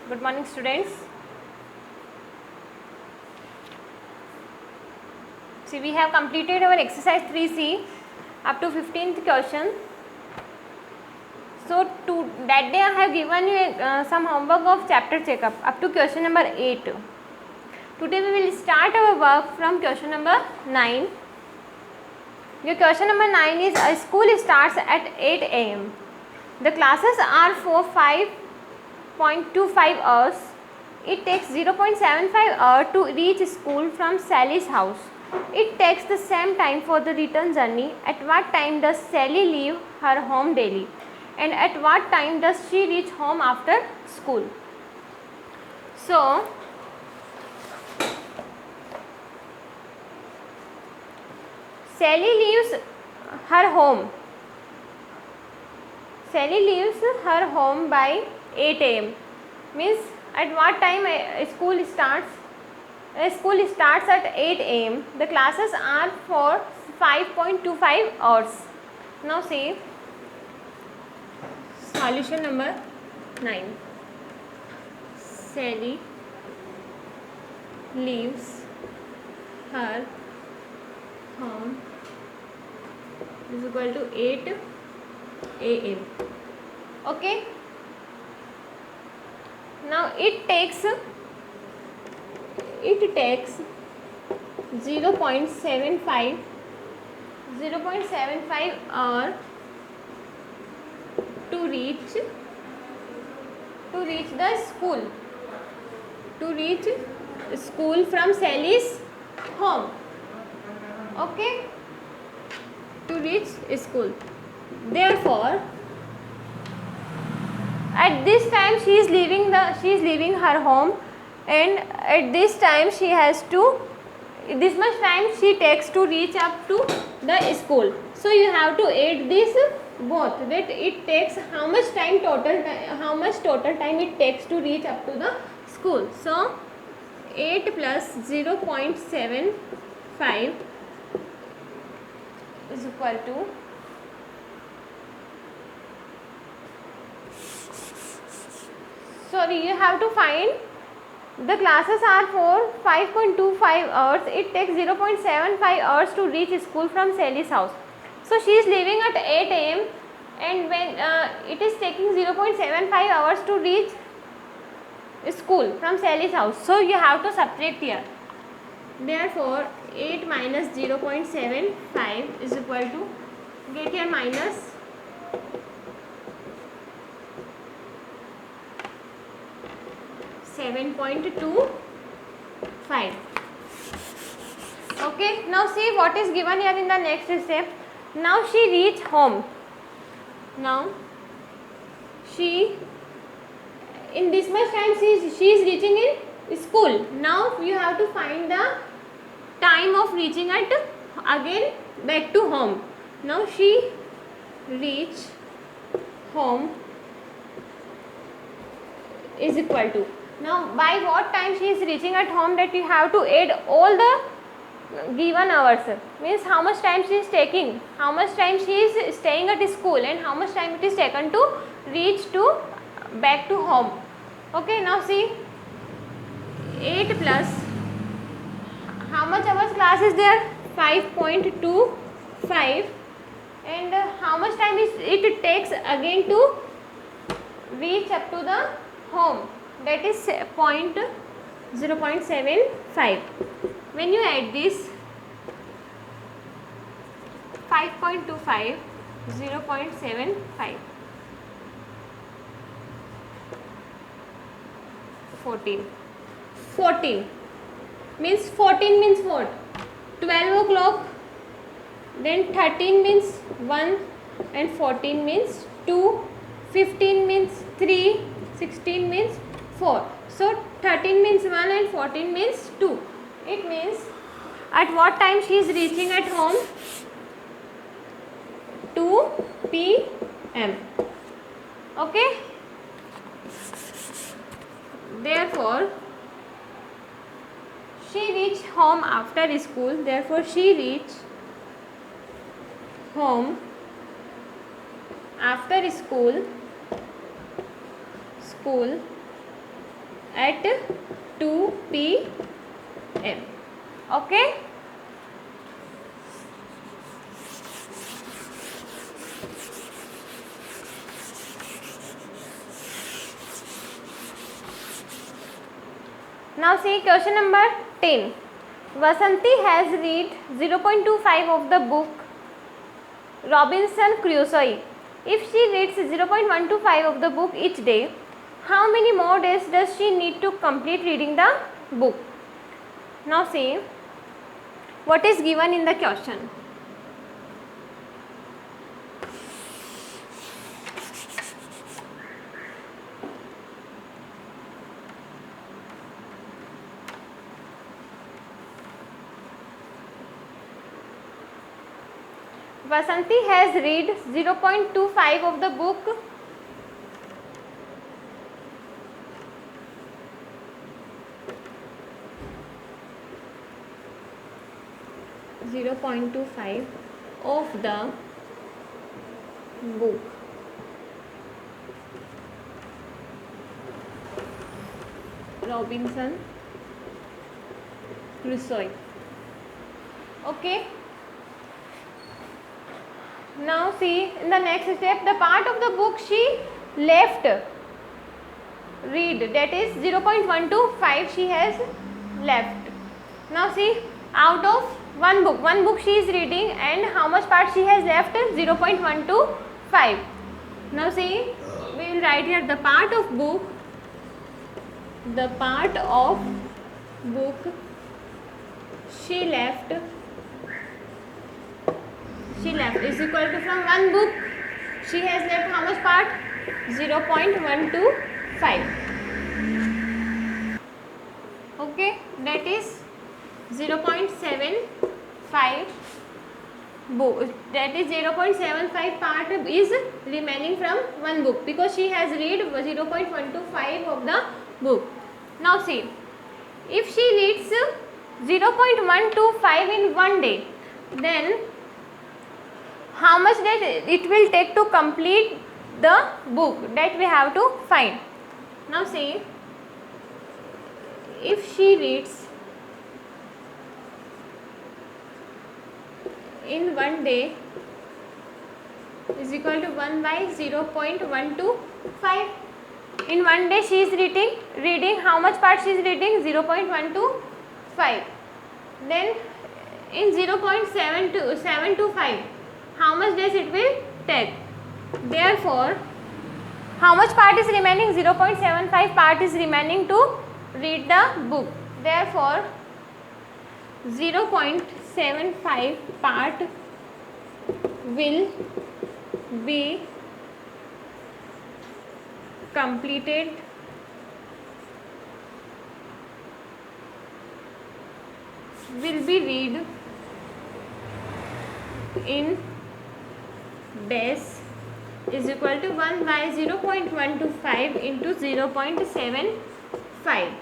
Good morning, students. See, we have completed our exercise 3C up to 15th question. So, to that day I have given you some homework of chapter checkup up to question number 8. Today we will start our work from question number 9. Your question number 9 is a school starts at 8 a.m. The classes are for 5.25 hours. It takes 0.75 hours to reach school from Sally's house. It takes the same time for the return journey. At what time does Sally leave her home daily? And at what time does she reach home after school? So, Sally leaves her home. Sally leaves her home by 8 a.m. Means at what time school starts? School starts at 8 a.m. The classes are for 5.25 hours. Now see solution number 9. Sally leaves her home is equal to 8 a.m. Okay. Now it takes 0.75 hour to reach the school, from Sally's home. Okay, to reach school. Therefore, at this time she is leaving her home, and at this time she has to, this much time she takes to reach up to the school. So you have to add this both, that it takes how much total time it takes to reach up to the school. So 8 plus 0.75 is equal to you have to find the classes are for 5.25 hours. It takes 0.75 hours to reach school from Sally's house. So she is leaving at 8 a.m. and when it is taking 0.75 hours to reach school from Sally's house. So you have to subtract here. Therefore 8 minus 0.75 is equal to, get here minus 7.25. Okay, now see what is given here in the next step. Now she reach home. Now she, in this much time she is reaching in school. Now you have to find the time of reaching at again back to home. Now she reach home is equal to, now by what time she is reaching at home, that you have to add all the given hours, means how much time she is taking, how much time she is staying at school, and how much time it is taken to reach to back to home. Okay, now see 8 plus, how much hours class is there? 5.25, and how much time is it takes again to reach up to the home, that is 0.75. When you add this 5.25, 0.75, 14 means what? 12 o'clock, then 13 means 1, and 14 means 2, 15 means 3, 16 means 4. So 13 means 1 and 14 means 2. It means at what time she is reaching at home? 2 p.m. Okay. Therefore she reached home after school. Therefore she reached home after school at 2 p.m. Okay. Now see question number 10. Vasanti has read 0.25 of the book Robinson Crusoe. If she reads 0.125 of the book each day, how many more days does she need to complete reading the book? Now see what is given in the question. Vasanti has read 0.25 of the book of the book Robinson Crusoe. Okay. Now see in the next step, the part of the book she left read, that is 0.125 she has left. Now see, out of one book she is reading, and how much part she has left? 0.125. Now see, we will write here the part of book she left is equal to, from one book she has left how much part? 0.125. Okay, that is 0.75 book, that is 0.75 part is remaining from one book, because she has read 0.125 of the book. Now see, if she reads 0.125 in one day, then how much that it will take to complete the book, that we have to find. Now see, if she reads in one day is equal to 1 by 0.125. In one day she is reading how much part she is reading? 0.125. Then in 0.725 how much days it will take? Therefore, how much part is remaining? 0.75 part is remaining to read the book. Therefore, 0.75 part will be completed read in days is equal to 1 by 0.125 into 0.75.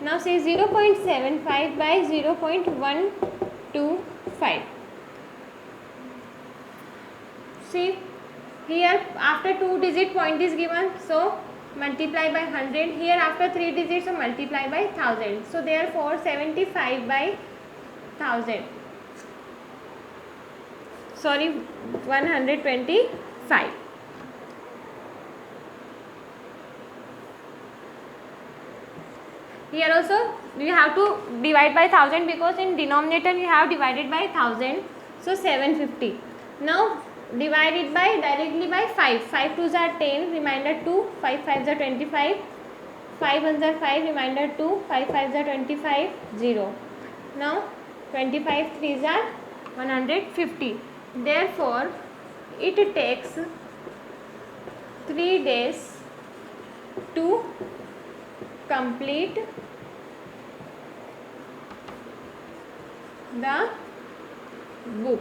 Now say 0.75 by 0.125. See, here after 2-digit point is given, so multiply by 100. Here after 3 digits, so multiply by 1000. So therefore 75 by 1000. Sorry, 125. Here also we have to divide by 1000, because in denominator we have divided by 1000. So 750. Now divide it by directly by 5. 5 2s are 10, remainder 2. 5 5s are 25. 5 1s are 5, remainder 2. 5 5s are 25, 0. Now 25 3s are 150. Therefore, it takes 3 days to complete the book.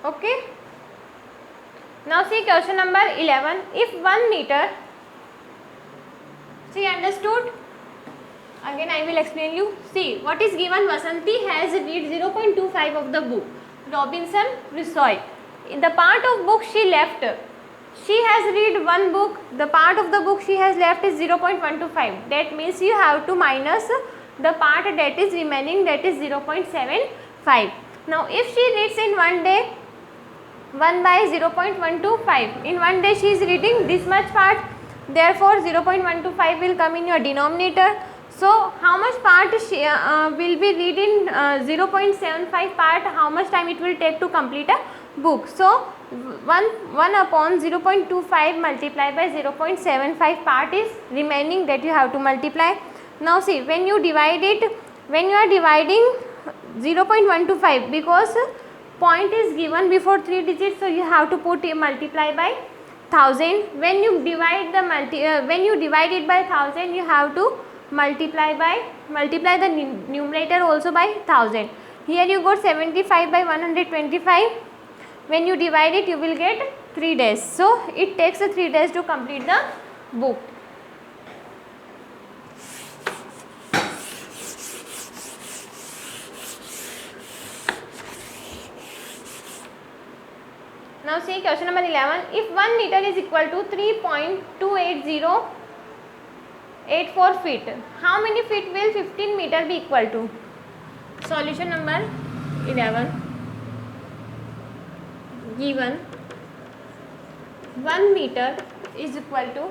Okay. Now see question number 11. If 1 meter, see, understood? Again I will explain you. See, what is given? Vasanti has read 0.25 of the book Robinson Crusoe. In the part of book she left, she has read one book, the part of the book she has left is 0.125. That means you have to minus the part that is remaining, that is 0.75. Now if she reads in one day 1 by 0.125, in one day she is reading this much part, therefore 0.125 will come in your denominator. So how much part she will be reading 0.75 part, how much time it will take to complete a book. So 1 upon 0.25 multiplied by 0.75 part is remaining, that you have to multiply. Now see, when you divide it, when you are dividing 0.125, because point is given before 3 digits, so you have to put multiply by 1000. When you divide the when you divide it by 1000, you have to multiply the numerator also by 1000. Here you got 75 by 125. When you divide it, you will get 3 days. So it takes 3 days to complete the book. Now see question number 11. If 1 meter is equal to 3.28084 feet, how many feet will 15 meter be equal to? Solution number 11. Given 1 meter is equal to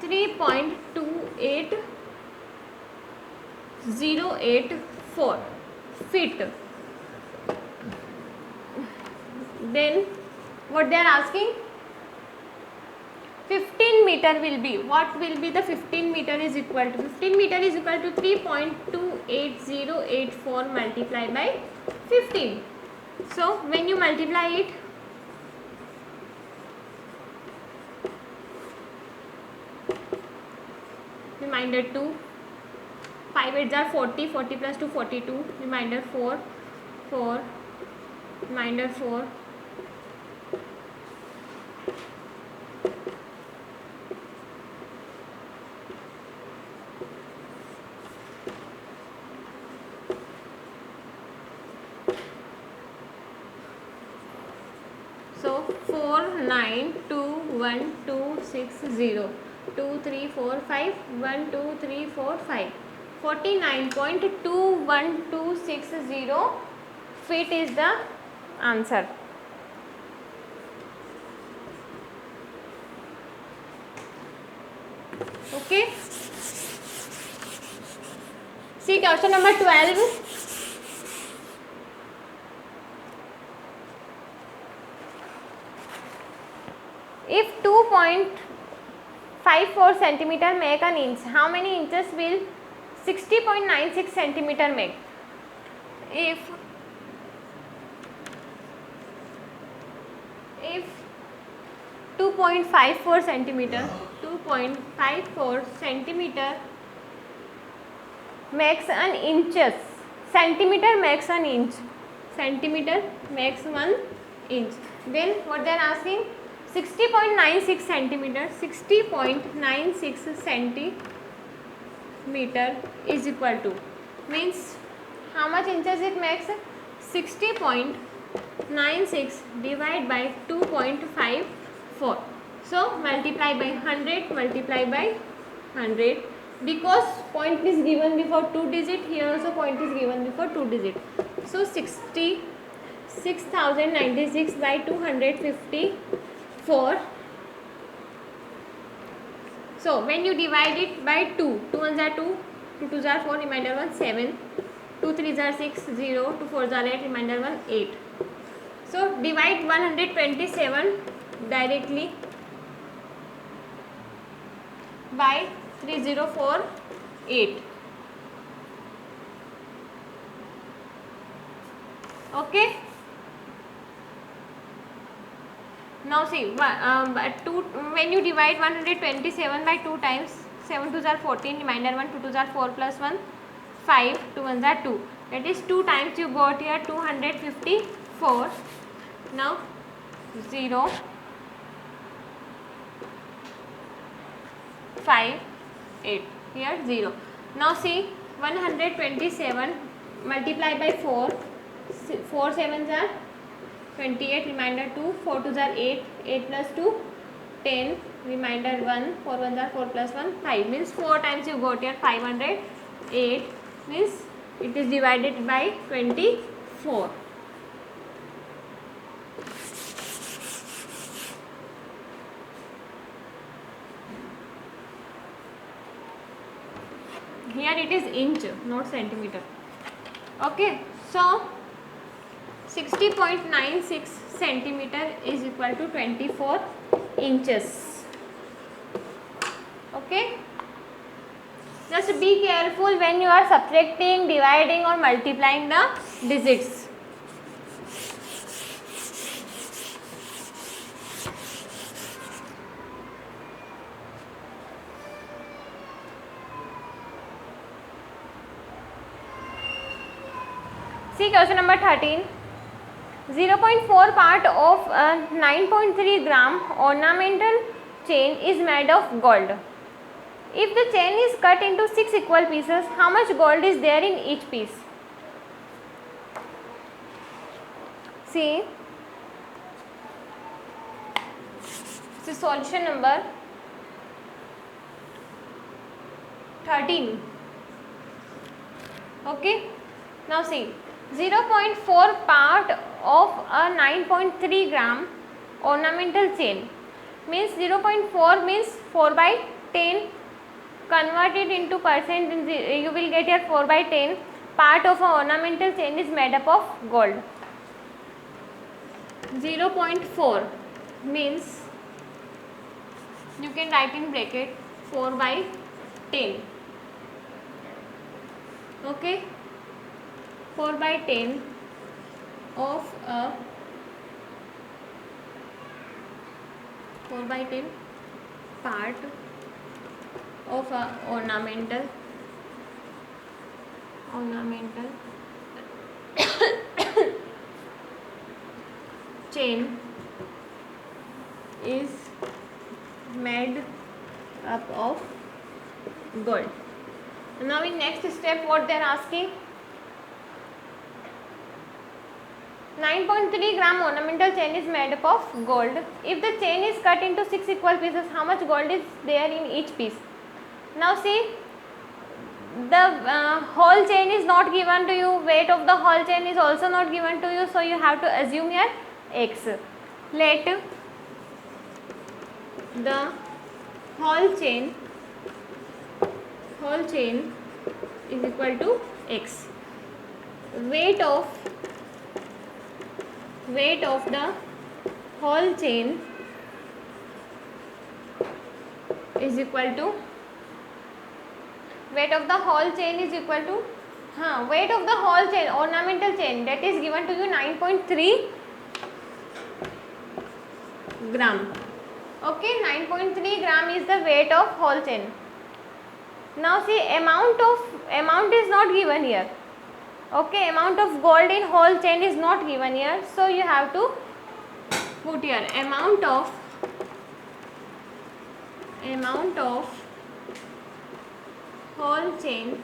3.28084 feet. Then what they are asking, 15 meter will be, what will be the 15 meter is equal to? 15 meter is equal to 3.28084 multiplied by 15. So when you multiply it, remainder 2, 5 8s are 40, 40 plus 2 42, remainder 4, 4, remainder 4, so 4 9 2 1 2 6 0 2 3 4 5 1 2 3 4 5 49.21260 feet is the answer. Okay. See question number 12. If 2.54 centimeter make an inch, how many inches will 60.96 centimeter make? If 2.54 centimeter makes an inches, centimeter makes an inch, centimeter makes 1 inch, then what they are asking, 60.96 centimeter, 60.96 centimeter is equal to, means how much inches it makes? 60.96 divided by 2.54. So multiply by 100, multiply by 100, because point is given before 2 digit, here also point is given before 2 digit. So 6096 by 254. So when you divide it by 2, 2 ones are 2, 2 twos are 4, remainder 1 7, 2 threes are 6, 0, 2 fours are 8, remainder 1 8. So divide 127 directly by 3048. Okay. Now see, when you divide 127 by 2 times, 7 twos are 14, remainder 1, 2 twos are 4 plus 1, 5, 2 ones are 2. That is 2 times you got here 254. Now 0, 5, 8, here 0. Now see, 127 multiplied by 4, 4 sevens are 28, remainder 2, 4 2s are 8, 8 plus 2, 10, remainder 1, 4 1s are 4 plus 1, 5, means 4 times you got here 508, means it is divided by 24. Here it is inch, not centimeter. Okay, so 60.96 centimeter is equal to 24 inches. Okay, just be careful when you are subtracting, dividing or multiplying the digits. See question number 13. 0.4 part of a 9.3 gram ornamental chain is made of gold. If the chain is cut into 6 equal pieces, how much gold is there in each piece? See, this is solution number 13. Okay, now see, 0.4 part of a 9.3 gram ornamental chain means 0.4 means 4 by 10, convert it into percent, you will get here 4 by 10 part of a ornamental chain is made up of gold. 0.4 means you can write in bracket 4 by 10. Okay, 4 by 10 of a 4 by 10 part of a ornamental chain is made up of gold. Now in next step what they are asking, 9.3 gram ornamental chain is made up of gold. If the chain is cut into 6 equal pieces, how much gold is there in each piece? Now see, the whole chain is not given to you, weight of the whole chain is also not given to you, so you have to assume here x. Let the whole chain is equal to x. Weight of the whole chain is equal to weight of the whole chain ornamental chain, that is given to you 9.3 gram. Okay, 9.3 gram is the weight of whole chain. Now see, amount is not given here. Okay, amount of gold in whole chain is not given here, so you have to put here amount of whole chain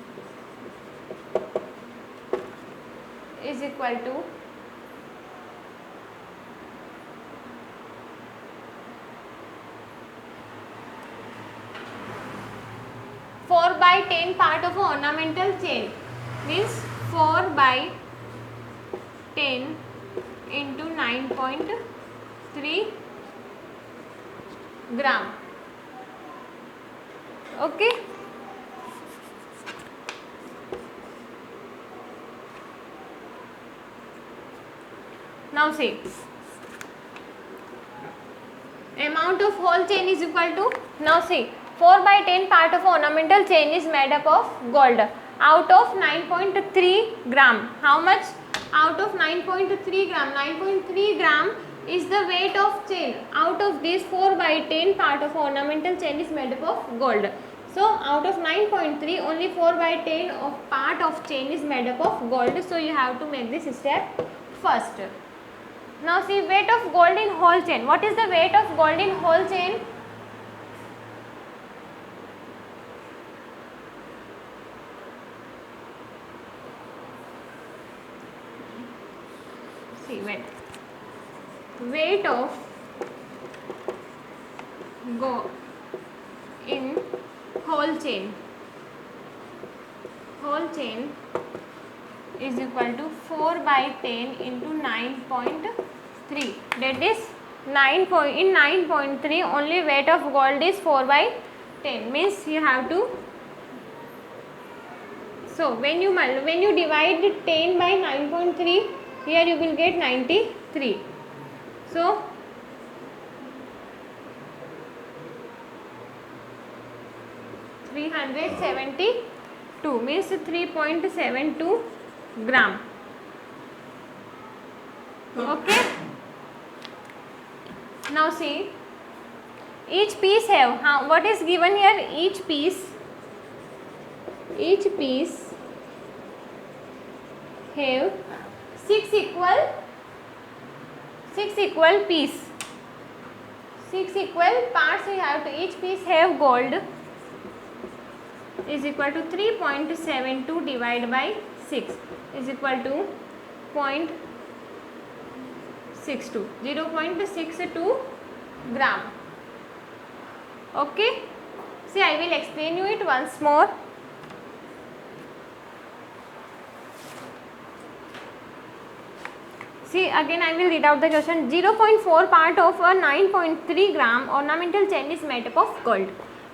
is equal to 4 by 10 part of ornamental chain, means 4 by 10 into 9.3 gram. Okay. Now see, amount of whole chain is equal to, now see, 4 by 10 part of ornamental chain is made up of gold out of 9.3 gram. How much? Out of 9.3 gram. 9.3 gram is the weight of chain. Out of this 4 by 10 part of ornamental chain is made up of gold. So out of 9.3 only 4 by 10 of part of chain is made up of gold. So you have to make this step first. Now see, weight of gold in whole chain. What is the weight of gold in whole chain? See, wait. weight of gold in whole chain is equal to 4 by 10 into 9.3. That is 9.3 only weight of gold is 4 by 10, means you have to, so when you divide 10 by 9.3, here you will get 93. So 372 means 3.72 gram. Okay. Now see, each piece have, what is given here, each piece have 6 equal piece, 6 equal parts we have to, each piece have gold is equal to 3.72 divided by 6 is equal to 0.62 gram. Okay. See, I will explain you it once more. See, again I will read out the question. 0.4 part of a 9.3 gram ornamental chain is made up of gold.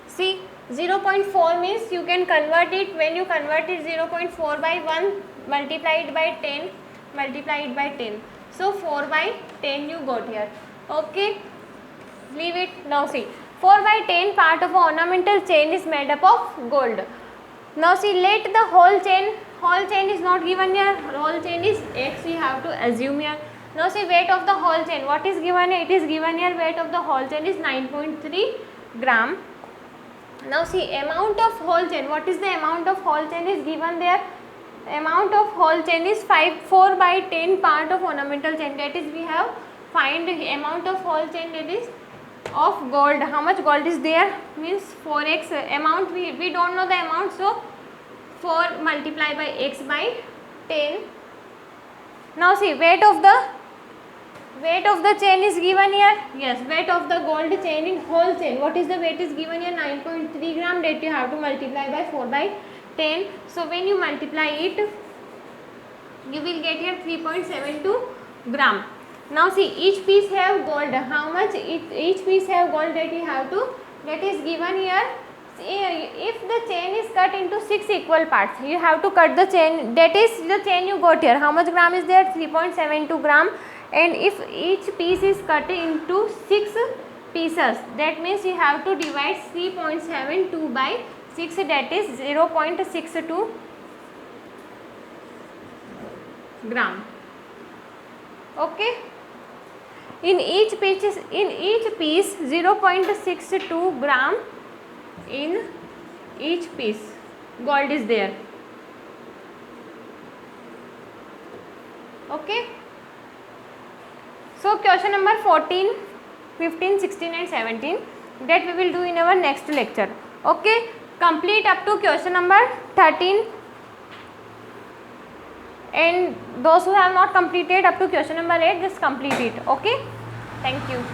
See, 0.4 means you can convert it, when you convert it 0.4 by 1 multiplied by 10 multiplied by 10. So 4 by 10 you got here. Okay, leave it. Now see, 4 by 10 part of a ornamental chain is made up of gold. Now see, let the whole chain is not given here, whole chain is x, we have to assume here. Now see, weight of the whole chain, what is given here? It is given here, weight of the whole chain is 9.3 gram. Now see, amount of whole chain, what is the amount of whole chain is given there? Amount of whole chain is 4 by 10 part of ornamental chain, that is we have find amount of whole chain, that is of gold. How much gold is there? Means 4x amount, we don't know the amount, so 4 multiplied by x by 10. Now see, weight of the chain is given here. Yes, weight of the gold chain in whole chain, what is the weight is given here? 9.3 gram, that you have to multiply by 4 by 10. So when you multiply it, you will get here 3.72 gram. Now see, each piece have gold. How much each piece have gold, that you have to, that is given here. If the chain is cut into 6 equal parts, you have to cut the chain, that is the chain you got here. How much gram is there? 3.72 gram. And if each piece is cut into 6 pieces, that means you have to divide 3.72 by 6, that is 0.62 gram. Okay. In each piece 0.62 gram in each piece gold is there. Okay. So question number 14, 15, 16 and 17, that we will do in our next lecture. Okay. Complete up to question number 13, and those who have not completed up to question number 8, just complete it. Okay. Thank you.